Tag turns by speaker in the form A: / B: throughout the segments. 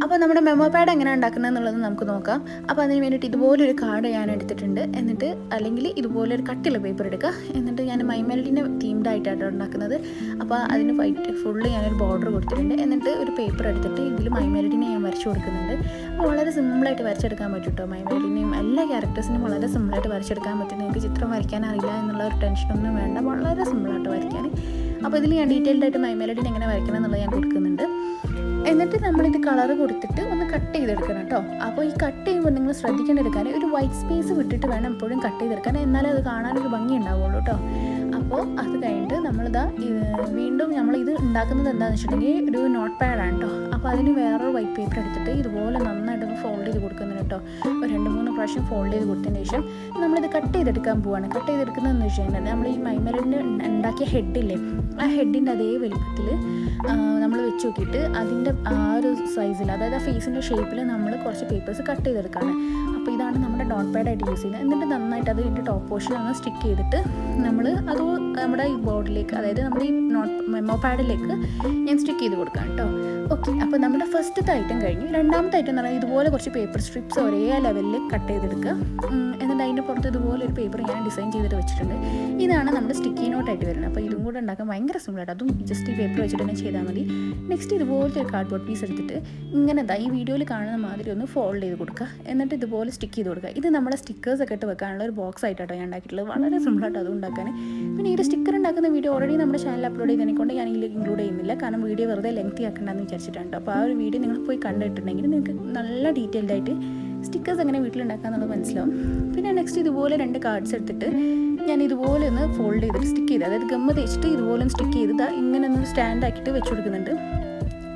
A: അപ്പോൾ നമ്മുടെ memo pad എങ്ങനെ ഉണ്ടാക്കുന്നത് എന്നുള്ളത് നമുക്ക് നോക്കാം. അപ്പോൾ അതിന് വേണ്ടിയിട്ട് ഇതുപോലൊരു കാർഡ് ഞാൻ എടുത്തിട്ടുണ്ട്. എന്നിട്ട് അല്ലെങ്കിൽ ഇതുപോലൊരു കട്ടിയുള്ള പേപ്പർ എടുക്കുക. എന്നിട്ട് ഞാൻ മൈമെലഡിനെ തീംഡ് ആയിട്ടാണ് ഉണ്ടാക്കുന്നത്. അപ്പോൾ അതിന് വൈറ്റ് ഫുള്ള് ഞാനൊരു ബോർഡർ കൊടുത്തിട്ടുണ്ട്. എന്നിട്ട് ഒരു പേപ്പർ എടുത്തിട്ട് ഇതിൽ മൈമെലഡിനെ ഞാൻ വരച്ചു കൊടുക്കുന്നുണ്ട്. അപ്പോൾ വളരെ സിമ്പിളായിട്ട് വരച്ചെടുക്കാൻ പറ്റും കേട്ടോ. മൈമെലഡിനെയും എല്ലാ ക്യാരക്ടേഴ്സിനും വളരെ സിമ്പിളായിട്ട് വരച്ചെടുക്കാൻ പറ്റും. നിങ്ങൾക്ക് ചിത്രം വരയ്ക്കാൻ അറിയില്ല എന്നുള്ള ഒരു ടെൻഷനൊന്നും വേണ്ട, വളരെ സിമ്പിളായിട്ട് വരയ്ക്കാൻ. അപ്പോൾ ഇതിൽ ഞാൻ ഡീറ്റെയിൽഡ് ആയിട്ട് മൈമെലഡിനെ എങ്ങനെ വരയ്ക്കണം എന്നുള്ളത് ഞാൻ കൊടുക്കുന്നുണ്ട്. എന്നിട്ട് നമ്മളിത് കളർ കൊടുത്തിട്ട് ഒന്ന് കട്ട് ചെയ്തെടുക്കണം കേട്ടോ. അപ്പോൾ ഈ കട്ട് ചെയ്യുമ്പോൾ നിങ്ങൾ ശ്രദ്ധിക്കേണ്ടെടുക്കാൻ ഒരു വൈറ്റ് സ്പേസ് വിട്ടിട്ട് വേണം എപ്പോഴും കട്ട് ചെയ്തെടുക്കാൻ, എന്നാലേ അത് കാണാനൊരു ഭംഗി ഉണ്ടാവുള്ളൂ കേട്ടോ. അപ്പോൾ അത് കഴിഞ്ഞിട്ട് നമ്മളിതാ വീണ്ടും നമ്മളിത് ഉണ്ടാക്കുന്നത് എന്താണെന്ന് വെച്ചിട്ടുണ്ടെങ്കിൽ ഒരു നോട്ട് പാഡാണ് കേട്ടോ. അപ്പോൾ അതിന് വേറൊരു വൈറ്റ് പേപ്പർ എടുത്തിട്ട് ഇതുപോലെ നന്നായിട്ടൊന്ന് ഫോൾഡ് ചെയ്ത് കൊടുക്കുന്നുണ്ട് കേട്ടോ. ഒരു 2-3 പ്രാവശ്യം ഫോൾഡ് ചെയ്ത് കൊടുത്തതിന് ശേഷം നമ്മളിത് കട്ട് ചെയ്തെടുക്കാൻ പോവാണ്. കട്ട് ചെയ്തെടുക്കുന്നതെന്ന് വെച്ച് കഴിഞ്ഞാൽ നമ്മൾ ഈ മൈമെലഡിന് ഉണ്ടാക്കിയ ഹെഡില്ലേ, ആ ഹെഡിൻ്റെ അതേ വലുപ്പത്തിൽ നമ്മൾ വെച്ച് നോക്കിയിട്ട് അതിൻ്റെ ആ ഒരു സൈസിൽ, അതായത് ആ ഫേസിൻ്റെ ഷേപ്പിൽ നമ്മൾ കുറച്ച് പേപ്പേഴ്സ് കട്ട് ചെയ്തെടുക്കുകയാണ്. അപ്പോൾ ഇതാണ് നമ്മുടെ നോട്ട് പാഡായിട്ട് യൂസ് ചെയ്യുന്നത്. എന്നിട്ട് നന്നായിട്ട് അത് ഇതിൻ്റെ ടോപ്പ് പോർഷൻ ഒന്ന് സ്റ്റിക്ക് ചെയ്തിട്ട് നമ്മൾ അത് നമ്മുടെ ഈ ബോർഡിലേക്ക്, അതായത് നമ്മുടെ ഈ മെമ്മോ പാഡിലേക്ക് ഞാൻ സ്റ്റിക്ക് ചെയ്ത് കൊടുക്കാം കേട്ടോ. ഓക്കെ, അപ്പോൾ നമ്മുടെ ഫസ്റ്റത്തെ ഐറ്റം കഴിഞ്ഞു. രണ്ടാമത്തെ ഐറ്റം എന്ന് പറഞ്ഞാൽ ഇതുപോലെ കുറച്ച് പേപ്പർ സ്ട്രിപ്സ് ഒരേ ലെവലിൽ കട്ട് ചെയ്തെടുക്കുക. എന്നിട്ട് അതിൻ്റെ പുറത്ത് ഇതുപോലെ ഒരു പേപ്പർ ഞാൻ ഡിസൈൻ ചെയ്തിട്ട് വെച്ചിട്ടുണ്ട്. ഇതാണ് നമ്മുടെ സ്റ്റിക്കി നോട്ടായിട്ട് വരുന്നത്. അപ്പോൾ ഇതും കൂടെ ഉണ്ടാക്കാൻ ഭയങ്കര സിമ്പിളായിട്ട്, അതും ജസ്റ്റ് ഈ പേപ്പർ വെച്ചിട്ട് തന്നെ ചെയ്താൽ മതി. നെക്സ്റ്റ് ഇതുപോലത്തെ ഒരു കാർഡ്ബോർഡ് പീസ് എടുത്തിട്ട് ഇങ്ങനെ ഈ വീഡിയോയിൽ കാണുന്ന മാതിരി ഒന്ന് ഫോൾഡ് ചെയ്ത് കൊടുക്കുക. എന്നിട്ട് ഇതുപോലെ സ്റ്റിക്ക് ചെയ്ത് കൊടുക്കുക. ഇത് നമ്മുടെ സ്റ്റിക്കേഴ്സൊക്കെ ഇട്ട് വെക്കാനുള്ള ഒരു ബോക്സ് ആയിട്ടോ ഞാൻ ഉണ്ടാക്കിയിട്ടുള്ളത്. വളരെ സിമ്പിളായിട്ട് അതും ഉണ്ടാക്കാൻ. പിന്നെ ഈ ഒരു സ്റ്റിക്കർ ഉണ്ടാക്കുന്ന വീഡിയോ ഓൾറെഡി നമ്മുടെ ചാനൽ അപ്ലോഡ് ചെയ്തതിനെക്കൊണ്ട് ഞാൻ ഇതിലേക്ക് ഇൻക്ലൂഡ് ചെയ്യുന്നില്ല, കാരണം വീഡിയോ വെറുതെ ലെങ്തി ആക്കണ്ടെന്ന് വിചാരിച്ചിട്ടുണ്ട്. അപ്പോൾ ആ ഒരു വീഡിയോ നിങ്ങൾ പോയി കണ്ടിട്ടുണ്ടെങ്കിൽ നിങ്ങൾക്ക് നല്ല ഡീറ്റെയിൽഡ് ആയിട്ട് സ്റ്റിക്കേഴ്സ് എങ്ങനെ വീട്ടിലുണ്ടാക്കാമെന്നുള്ളത് മനസ്സിലാവും. പിന്നെ നെക്സ്റ്റ് ഇതുപോലെ 2 കാർഡ്സ് എടുത്തിട്ട് ഞാൻ ഇതുപോലെ ഒന്ന് ഫോൾഡ് ചെയ്തിട്ട് സ്റ്റിക്ക് ചെയ്ത്, അതായത് ഗമ്മ തേച്ചിട്ട് ഇതുപോലെ ഒന്ന് സ്റ്റിക്ക് ചെയ്ത് ഇങ്ങനെ ഒന്ന് സ്റ്റാൻഡ് ആക്കിയിട്ട് വെച്ച് കൊടുക്കുന്നുണ്ട്.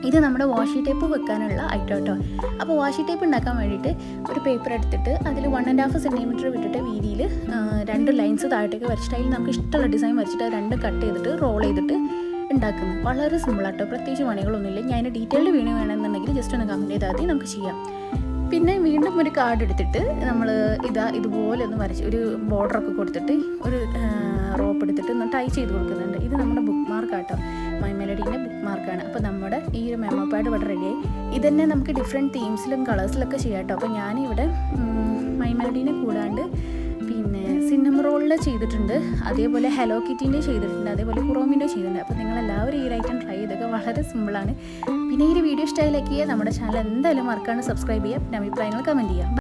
A: ഇത് നമ്മുടെ വാഷി ടേപ്പ് വെക്കാനുള്ള ഐറ്റം കേട്ടോ. അപ്പോൾ വാഷി ടേപ്പ് ഉണ്ടാക്കാൻ വേണ്ടിയിട്ട് ഒരു പേപ്പർ എടുത്തിട്ട് അതിൽ 1.5 സെൻറ്റിമീറ്റർ വിട്ടിട്ട് വീതിയിൽ 2 ലൈൻസ് താഴത്തേക്ക് വരച്ചിട്ട് അതിൽ നമുക്ക് ഇഷ്ടമുള്ള ഡിസൈൻ വരച്ചിട്ട് 2 കട്ട് ചെയ്തിട്ട് റോൾ ചെയ്തിട്ട് ഉണ്ടാക്കുന്നത്. വളരെ സിമ്പിളാട്ടോ, പ്രത്യേകിച്ച് പണികളൊന്നുമില്ല. ഞാൻ അതിൻ്റെ ഡീറ്റെയിൽഡ് വീഡിയോ വേണമെന്നുണ്ടെങ്കിൽ ജസ്റ്റ് ഒന്ന് കമൻറ്റ് ചെയ്താൽ മതി, നമുക്ക് ചെയ്യാം. പിന്നെ വീണ്ടും ഒരു കാർഡ് എടുത്തിട്ട് നമ്മൾ ഇതുപോലെ ഒന്ന് വരച്ച് ഒരു ബോർഡറൊക്കെ കൊടുത്തിട്ട് ഒരു റോപ്പ് എടുത്തിട്ട് ഒന്ന് ടൈ ചെയ്ത് കൊടുക്കുന്നുണ്ട്. ഇത് നമ്മുടെ ബുക്ക് മാർക്കാട്ടോ, മൈമെലഡീൻ്റെ ബുക്ക് മാർക്കാണ്. അപ്പോൾ നമ്മുടെ ഈ ഒരു മെമ്മോ പാഡ് ഇവിടെ റെഡിയായി. ഇതന്നെ നമുക്ക് ഡിഫറെൻറ്റ് തീംസിലും കളേഴ്സിലൊക്കെ ചെയ്യാം കേട്ടോ. അപ്പോൾ ഞാനിവിടെ മൈമെലഡീനെ കൂടാണ്ട് പിന്നെ സിന്നമൺ റോളിൽ ചെയ്തിട്ടുണ്ട്, അതേപോലെ ഹലോ കിറ്റിൻ്റെ ചെയ്തിട്ടുണ്ട്, അതേപോലെ കുറോമിൻ്റെ ചെയ്തിട്ടുണ്ട്. അപ്പോൾ നിങ്ങളെല്ലാവരും ഈ ഒരു ഐറ്റം ട്രൈ ചെയ്തൊക്കെ വളരെ സിമ്പിളാണ്. പിന്നെ ഈ ഒരു വീഡിയോ ഇഷ്ടമായി ലൈക്ക് ചെയ്യുക. നമ്മുടെ ചാനൽ എന്തായാലും മറക്കാണ്ട് സബ്സ്ക്രൈബ് ചെയ്യുക. പിന്നെ അഭിപ്രായങ്ങൾ കമൻറ്റ് ചെയ്യുക.